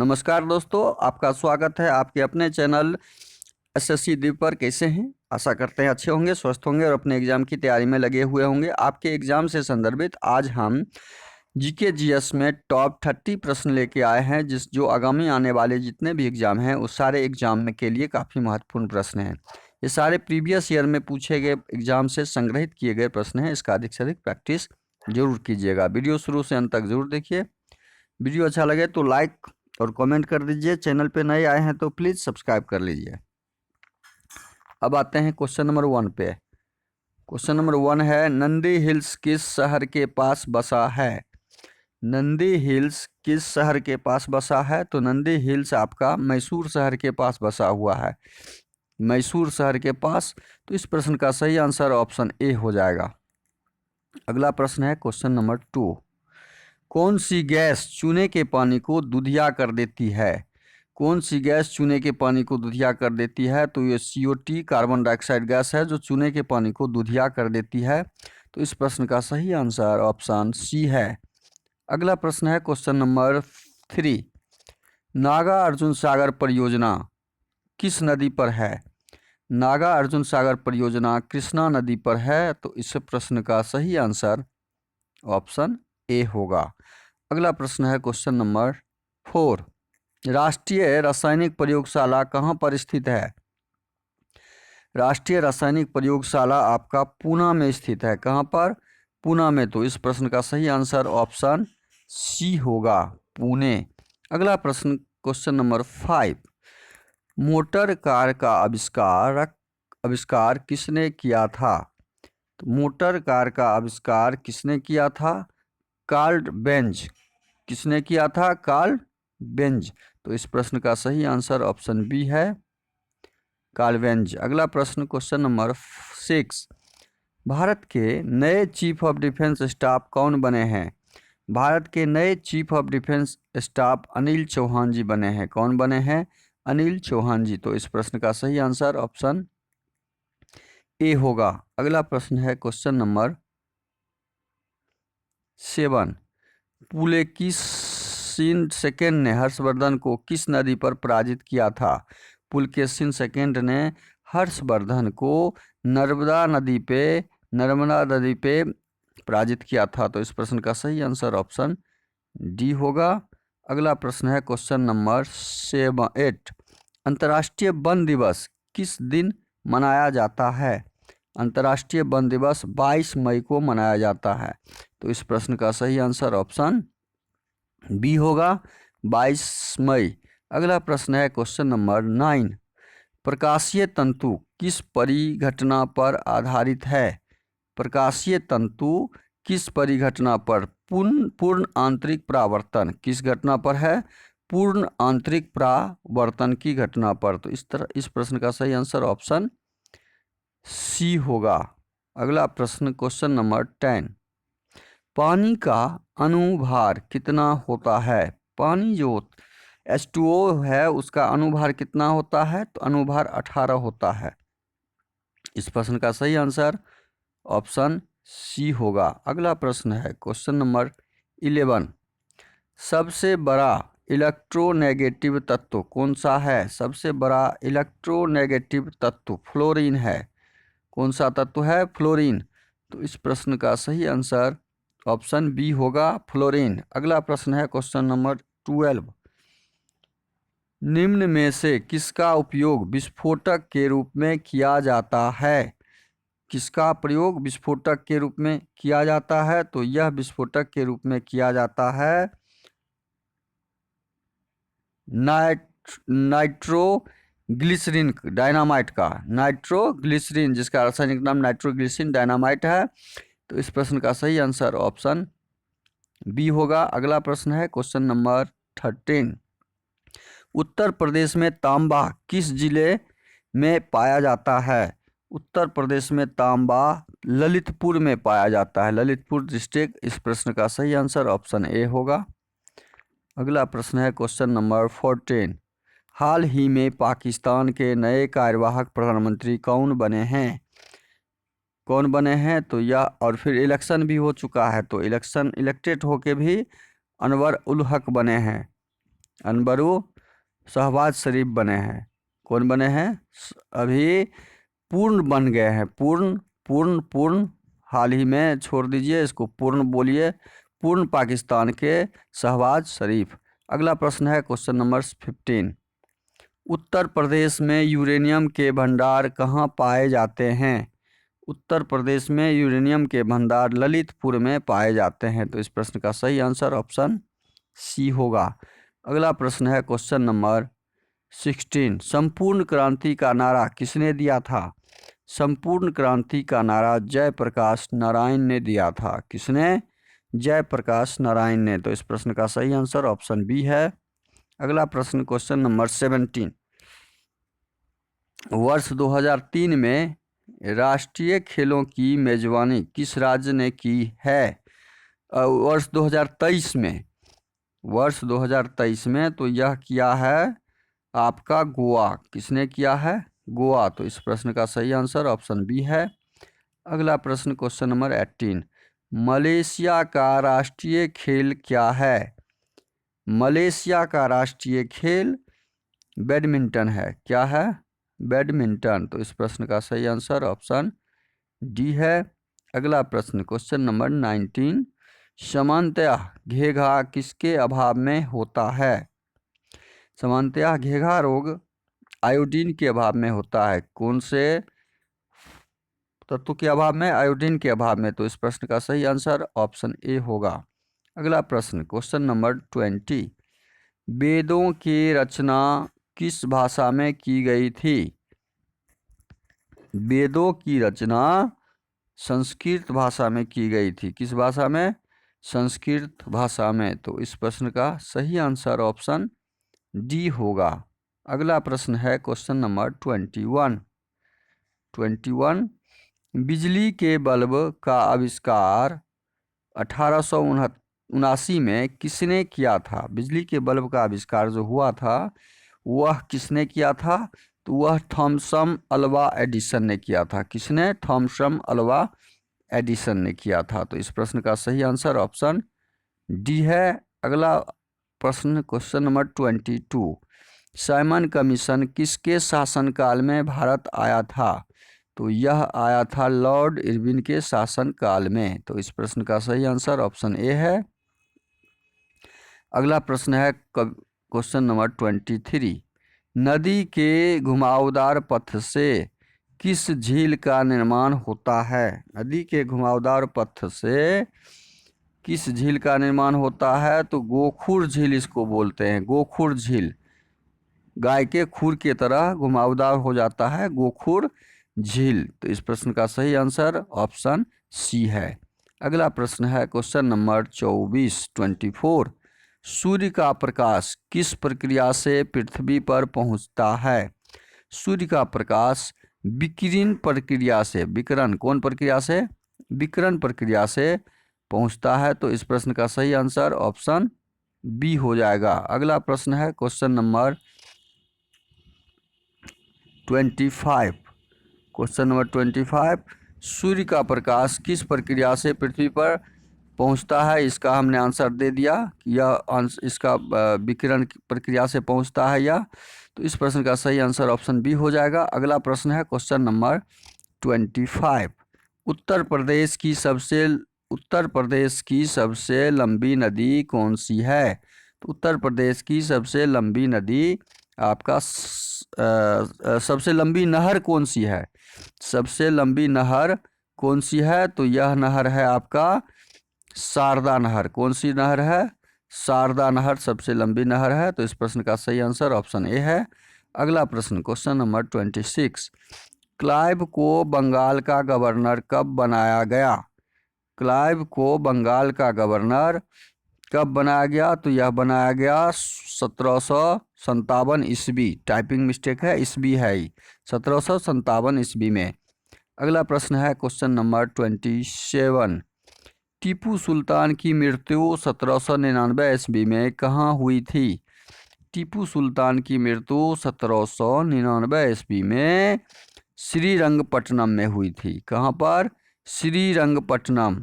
नमस्कार दोस्तों, आपका स्वागत है आपके अपने चैनल एसएससी दीप पर। कैसे हैं? आशा करते हैं अच्छे होंगे, स्वस्थ होंगे और अपने एग्जाम की तैयारी में लगे हुए होंगे। आपके एग्जाम से संदर्भित आज हम जीके जीएस में टॉप 30 प्रश्न लेके आए हैं, जो आगामी आने वाले जितने भी एग्जाम हैं उस सारे एग्जाम में के लिए काफ़ी महत्वपूर्ण प्रश्न हैं। ये सारे प्रीवियस ईयर में पूछे गए एग्जाम से संग्रहित किए गए प्रश्न हैं। इसका अधिक से अधिक प्रैक्टिस जरूर कीजिएगा। वीडियो शुरू से अंत तक जरूर देखिए। वीडियो अच्छा लगे तो लाइक और कमेंट कर दीजिए। चैनल पे नए आए हैं तो प्लीज़ सब्सक्राइब कर लीजिए। अब आते हैं क्वेश्चन नंबर 1 पे। क्वेश्चन नंबर 1 है, नंदी हिल्स किस शहर के पास बसा है? नंदी हिल्स किस शहर के पास बसा है? तो नंदी हिल्स आपका मैसूर शहर के पास बसा हुआ है। मैसूर शहर के पास। तो इस प्रश्न का सही आंसर ऑप्शन ए हो जाएगा। अगला प्रश्न है क्वेश्चन नंबर 2। कौन सी गैस चूने के पानी को दूधिया कर देती है? कौन सी गैस चूने के पानी को दूधिया कर देती है? तो ये CO2 कार्बन डाइऑक्साइड गैस है जो चूने के पानी को दूधिया कर देती है। तो इस प्रश्न का सही आंसर ऑप्शन सी है। अगला प्रश्न है क्वेश्चन नंबर 3। नागा अर्जुन सागर परियोजना किस नदी पर है? नागा अर्जुन सागर परियोजना कृष्णा नदी पर है। तो इस प्रश्न का सही आंसर ऑप्शन ए होगा। अगला प्रश्न है क्वेश्चन नंबर 4। राष्ट्रीय रासायनिक प्रयोगशाला कहाँ पर स्थित है? राष्ट्रीय रासायनिक प्रयोगशाला आपका पूना में स्थित है। कहाँ पर? पूना में। तो इस प्रश्न का सही आंसर ऑप्शन सी होगा, पुणे। अगला प्रश्न क्वेश्चन नंबर 5। मोटर कार का आविष्कार किसने किया था? तो मोटर कार का आविष्कार किसने किया था? Karl Benz. किसने किया था? Karl Benz. तो इस प्रश्न का सही आंसर ऑप्शन बी है, कार्ल बेंज। अगला प्रश्न क्वेश्चन नंबर 6। भारत के नए चीफ ऑफ डिफेंस स्टाफ कौन बने हैं? भारत के नए chief of defence staff Anil Chauhan ji बने हैं। कौन बने हैं? अनिल चौहान जी। तो इस प्रश्न का सही आंसर ऑप्शन ए होगा। अगला प्रश्न है क्वेश्चन नंबर 7। पुलकेशिन सेकंड ने हर्षवर्धन को किस नदी पर पराजित किया था? पुलकेशिन सेकंड ने हर्षवर्धन को नर्मदा नदी पे पराजित किया था। तो इस प्रश्न का सही आंसर ऑप्शन डी होगा। अगला प्रश्न है क्वेश्चन नंबर 8। अंतर्राष्ट्रीय वन दिवस किस दिन मनाया जाता है? अंतर्राष्ट्रीय वन दिवस 22 मई को मनाया जाता है। तो इस प्रश्न का सही आंसर ऑप्शन बी होगा, 22 मई। अगला प्रश्न है क्वेश्चन नंबर 9। प्रकाशीय तंतु किस परिघटना पर आधारित है? प्रकाशीय तंतु किस परिघटना पर? पूर्ण आंतरिक परावर्तन किस घटना पर है? पूर्ण आंतरिक परावर्तन की घटना पर। तो इस प्रश्न का सही आंसर ऑप्शन सी होगा। अगला प्रश्न क्वेश्चन नंबर 10। पानी का अनुभार कितना होता है? पानी जो H2O है उसका अनुभार कितना होता है? तो अनुभार 18 होता है। इस प्रश्न का सही आंसर ऑप्शन सी होगा। अगला प्रश्न है क्वेश्चन नंबर 11। सबसे बड़ा इलेक्ट्रोनेगेटिव तत्व कौन सा है? सबसे बड़ा इलेक्ट्रोनेगेटिव तत्व फ्लोरीन है। कौन सा तत्व है? फ्लोरीन। तो इस प्रश्न का सही आंसर ऑप्शन बी होगा, फ्लोरीन। अगला प्रश्न है क्वेश्चन नंबर 12। निम्न में से किसका उपयोग विस्फोटक के रूप में किया जाता है? किसका प्रयोग विस्फोटक के रूप में किया जाता है? तो यह विस्फोटक के रूप में किया जाता है नाइट्रोग्लिसरीन डायनामाइट का। नाइट्रोग्लिसरीन जिसका रासायनिक नाम नाइट्रोग्लिसरीन डायनामाइट है। तो इस प्रश्न का सही आंसर ऑप्शन बी होगा। अगला प्रश्न है क्वेश्चन नंबर 13। उत्तर प्रदेश में तांबा किस जिले में पाया जाता है? उत्तर प्रदेश में तांबा ललितपुर में पाया जाता है, ललितपुर डिस्ट्रिक्ट। इस प्रश्न का सही आंसर ऑप्शन ए होगा। अगला प्रश्न है क्वेश्चन नंबर 14। हाल ही में पाकिस्तान के नए कार्यवाहक प्रधानमंत्री कौन बने हैं? कौन बने हैं? तो यह, और फिर इलेक्शन भी हो चुका है, तो इलेक्टेड होके भी अनवर उल हक बने हैं। अनबरू शहबाज शरीफ बने हैं। कौन बने हैं? अभी पूर्ण बन गए हैं। पूर्ण पूर्ण पूर्ण हाल ही में, छोड़ दीजिए इसको, पूर्ण बोलिए। पूर्ण पाकिस्तान के शहबाज शरीफ। अगला प्रश्न है क्वेश्चन नंबर 15। उत्तर प्रदेश में यूरेनियम के भंडार कहाँ पाए जाते हैं? उत्तर प्रदेश में यूरेनियम के भंडार ललितपुर में पाए जाते हैं। तो इस प्रश्न का सही आंसर ऑप्शन सी होगा। अगला प्रश्न है क्वेश्चन नंबर 16। संपूर्ण क्रांति का नारा किसने दिया था? संपूर्ण क्रांति का नारा जयप्रकाश नारायण ने दिया था। किसने? जयप्रकाश नारायण ने। तो इस प्रश्न का सही आंसर ऑप्शन बी है। अगला प्रश्न क्वेश्चन नंबर 17। वर्ष 2003 में राष्ट्रीय खेलों की मेजबानी किस राज्य ने की है? वर्ष 2023 में, वर्ष 2023 में तो यह किया है आपका गोवा। किसने किया है? गोवा। तो इस प्रश्न का सही आंसर ऑप्शन बी है। अगला प्रश्न क्वेश्चन नंबर 18। मलेशिया का राष्ट्रीय खेल क्या है? मलेशिया का राष्ट्रीय खेल बैडमिंटन है। क्या है? बैडमिंटन। तो इस प्रश्न का सही आंसर ऑप्शन डी है। अगला प्रश्न क्वेश्चन नंबर 19। सामान्यतः घेघा किसके अभाव में होता है? सामान्यतः घेघा रोग आयोडीन के अभाव में होता है। कौन से तत्व के अभाव में? आयोडीन के अभाव में। तो इस प्रश्न का सही आंसर ऑप्शन ए होगा। अगला प्रश्न क्वेश्चन नंबर 20। वेदों की रचना किस भाषा में की गई थी? वेदों की रचना संस्कृत भाषा में की गई थी। किस भाषा में? संस्कृत भाषा में। तो इस प्रश्न का सही आंसर ऑप्शन डी होगा। अगला प्रश्न है क्वेश्चन नंबर 21। बिजली के बल्ब का आविष्कार 1879 में किसने किया था? बिजली के बल्ब का आविष्कार जो हुआ था वह किसने किया था? तो वह थॉमसन अल्वा एडिसन ने किया था। किसने? थॉमसन अल्वा एडिसन ने किया था। तो इस प्रश्न का सही आंसर ऑप्शन डी है। अगला प्रश्न क्वेश्चन नंबर 22। साइमन कमीशन किसके शासनकाल में भारत आया था? तो यह आया था लॉर्ड इरविन के शासनकाल में। तो इस प्रश्न का सही आंसर ऑप्शन ए है। अगला प्रश्न है क्वेश्चन नंबर 23। नदी के घुमावदार पथ से किस झील का निर्माण होता है? नदी के घुमावदार पथ से किस झील का निर्माण होता है? तो गोखुर झील इसको बोलते हैं। गोखुर झील। गाय के खुर की तरह घुमावदार हो जाता है गोखुर झील। तो इस प्रश्न का सही आंसर ऑप्शन सी है। अगला प्रश्न है क्वेश्चन नंबर 24। सूर्य का प्रकाश किस प्रक्रिया से पृथ्वी पर पहुंचता है? सूर्य का प्रकाश विकिरण प्रक्रिया से, विकिरण कौन प्रक्रिया से? विकिरण प्रक्रिया से पहुंचता है। तो इस प्रश्न का सही आंसर ऑप्शन बी हो जाएगा। अगला प्रश्न है क्वेश्चन नंबर 25। Question number 25। सूर्य का प्रकाश किस प्रक्रिया से पृथ्वी पर पहुंचता है? इसका हमने आंसर दे दिया कि यह इसका विकिरण प्रक्रिया से पहुंचता है या। तो इस प्रश्न का सही आंसर ऑप्शन बी हो जाएगा। अगला प्रश्न है क्वेश्चन नंबर 25। उत्तर प्रदेश की सबसे लंबी नदी कौन सी है? तो उत्तर प्रदेश की सबसे लंबी नदी आपका सबसे लंबी नहर कौन सी है? सबसे लंबी नहर कौन सी है? तो यह नहर है आपका शारदा नहर। कौन सी नहर है? शारदा नहर सबसे लंबी नहर है। तो इस प्रश्न का सही आंसर ऑप्शन ए है। अगला प्रश्न क्वेश्चन नंबर 26। क्लाइव को बंगाल का गवर्नर कब बनाया गया? क्लाइव को बंगाल का गवर्नर कब बनाया गया? तो यह बनाया गया 1757 ईस्वी। टाइपिंग मिस्टेक है, ईस्वी है ही। 1757 ईस्वी में। अगला प्रश्न है क्वेश्चन नंबर 27। टीपू सुल्तान की मृत्यु 1799 ईस्वी में कहाँ हुई थी? टीपू सुल्तान की मृत्यु 1799 ईस्वी में श्रीरंगपट्टनम में हुई थी। कहाँ पर? श्रीरंगपट्टनम।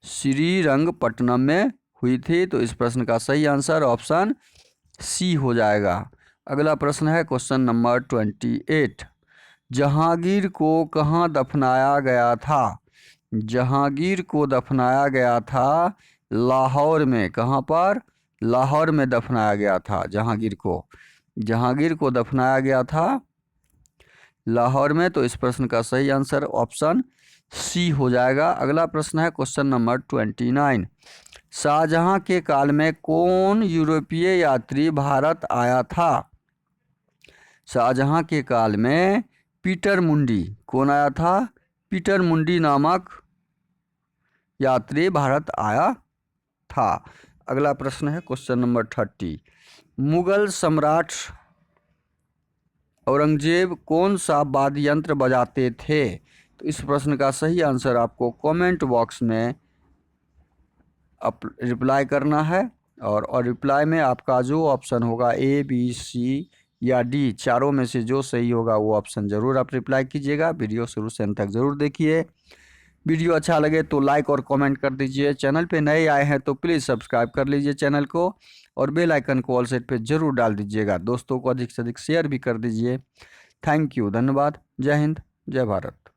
श्रीरंगपट्टनम में हुई थी। तो इस प्रश्न का सही आंसर ऑप्शन सी हो जाएगा। अगला प्रश्न है क्वेश्चन नंबर 28। जहांगीर को कहाँ दफनाया गया था? जहांगीर को दफनाया गया था लाहौर में। कहाँ पर? लाहौर में दफनाया गया था जहांगीर को। जहांगीर को दफनाया गया था लाहौर में। तो इस प्रश्न का सही आंसर ऑप्शन सी हो जाएगा। अगला प्रश्न है क्वेश्चन नंबर 29। शाहजहां के काल में कौन यूरोपीय यात्री भारत आया था? शाहजहां के काल में पीटर मुंडी। कौन आया था? पीटर मुंडी नामक यात्री भारत आया था। अगला प्रश्न है क्वेश्चन नंबर 30। मुगल सम्राट औरंगजेब कौन सा वाद्य यंत्र बजाते थे? तो इस प्रश्न का सही आंसर आपको कमेंट बॉक्स में रिप्लाई करना है। और रिप्लाई में आपका जो ऑप्शन होगा ए, बी, सी या डी, चारों में से जो सही होगा वो ऑप्शन ज़रूर आप रिप्लाई कीजिएगा। वीडियो शुरू से अंत तक ज़रूर देखिए। वीडियो अच्छा लगे तो लाइक और कमेंट कर दीजिए। चैनल पे नए आए हैं तो प्लीज़ सब्सक्राइब कर लीजिए चैनल को, और बेल आइकन को ऑल सेट पे ज़रूर डाल दीजिएगा। दोस्तों को अधिक से अधिक शेयर भी कर दीजिए। थैंक यू, धन्यवाद। जय हिंद, जय भारत।